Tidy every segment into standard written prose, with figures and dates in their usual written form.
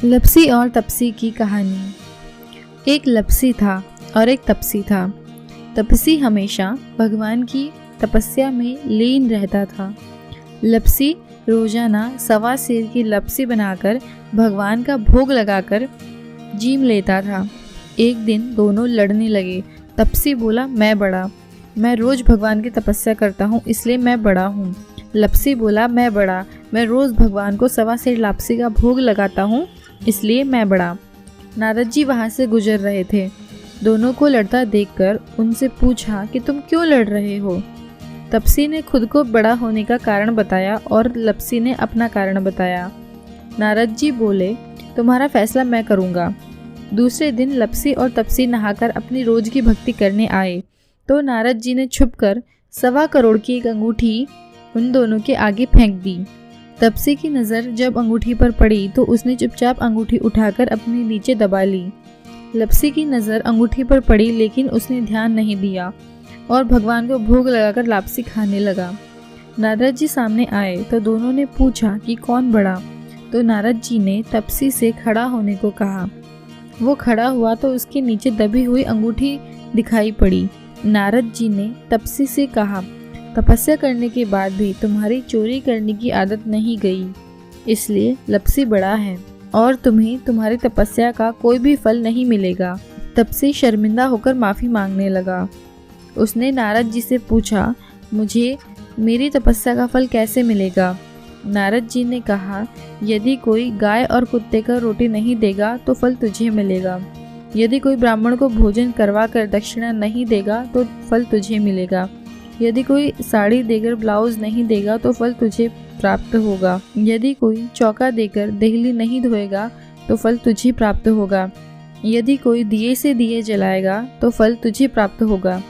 लपसी और तपसी की कहानी। एक लपसी था और एक तपसी था। तपसी हमेशा भगवान की तपस्या में लीन रहता था। लपसी रोजाना 1.25 सेर की लपसी बनाकर भगवान का भोग लगाकर जीम लेता था। एक दिन दोनों लड़ने लगे। तपसी बोला, मैं बड़ा, मैं रोज भगवान की तपस्या करता हूँ इसलिए मैं बड़ा हूँ। लपसी बोला, मैं बड़ा, मैं रोज भगवान को 1.25 सेर लपसी का भोग लगाता हूँ इसलिए मैं बड़ा। नारद जी वहाँ से गुजर रहे थे। दोनों को लड़ता देखकर उनसे पूछा कि तुम क्यों लड़ रहे हो। तपसी ने खुद को बड़ा होने का कारण बताया और लपसी ने अपना कारण बताया। नारद जी बोले, तुम्हारा फैसला मैं करूँगा। दूसरे दिन लपसी और तपसी नहाकर अपनी रोज की भक्ति करने आए तो नारद जी ने छुपकर 1.25 करोड़ की एक अंगूठी उन दोनों के आगे फेंक दी। तपसी की नज़र जब अंगूठी पर पड़ी तो उसने चुपचाप अंगूठी उठाकर अपने नीचे दबा ली। लपसी की नज़र अंगूठी पर पड़ी लेकिन उसने ध्यान नहीं दिया और भगवान को भोग लगाकर लापसी खाने लगा। नारद जी सामने आए तो दोनों ने पूछा कि कौन बड़ा, तो नारद जी ने तपसी से खड़ा होने को कहा। वो खड़ा हुआ तो उसके नीचे दबी हुई अंगूठी दिखाई पड़ी। नारद जी ने तपसी से कहा, तपस्या करने के बाद भी तुम्हारी चोरी करने की आदत नहीं गई, इसलिए लपसी बड़ा है और तुम्हें तुम्हारी तपस्या का कोई भी फल नहीं मिलेगा। तपसी शर्मिंदा होकर माफ़ी मांगने लगा। उसने नारद जी से पूछा, मुझे मेरी तपस्या का फल कैसे मिलेगा। नारद जी ने कहा, यदि कोई गाय और कुत्ते का रोटी नहीं देगा तो फल तुझे मिलेगा। यदि कोई ब्राह्मण को भोजन करवा कर दक्षिणा नहीं देगा तो फल तुझे मिलेगा। यदि कोई साड़ी देकर ब्लाउज नहीं देगा तो फल तुझे प्राप्त होगा। यदि कोई चौका देकर देहली नहीं धोएगा तो फल तुझे प्राप्त होगा। यदि कोई दिए से दिए जलाएगा तो फल तुझे प्राप्त होगा।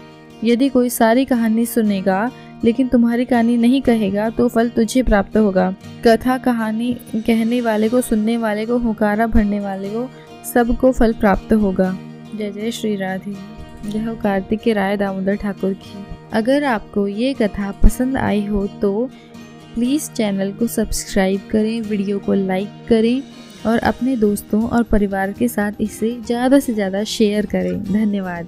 यदि कोई सारी कहानी सुनेगा लेकिन तुम्हारी कहानी नहीं कहेगा तो फल तुझे प्राप्त होगा। कथा कहानी कहने वाले को, सुनने वाले को, हुकारा भरने वाले को, सबको फल प्राप्त होगा। जय जय श्री राधे। जय हो कार्तिकेय राय दामोदर ठाकुर की। अगर आपको ये कथा पसंद आई हो तो प्लीज़ चैनल को सब्सक्राइब करें, वीडियो को लाइक करें और अपने दोस्तों और परिवार के साथ इसे ज़्यादा से ज़्यादा शेयर करें। धन्यवाद।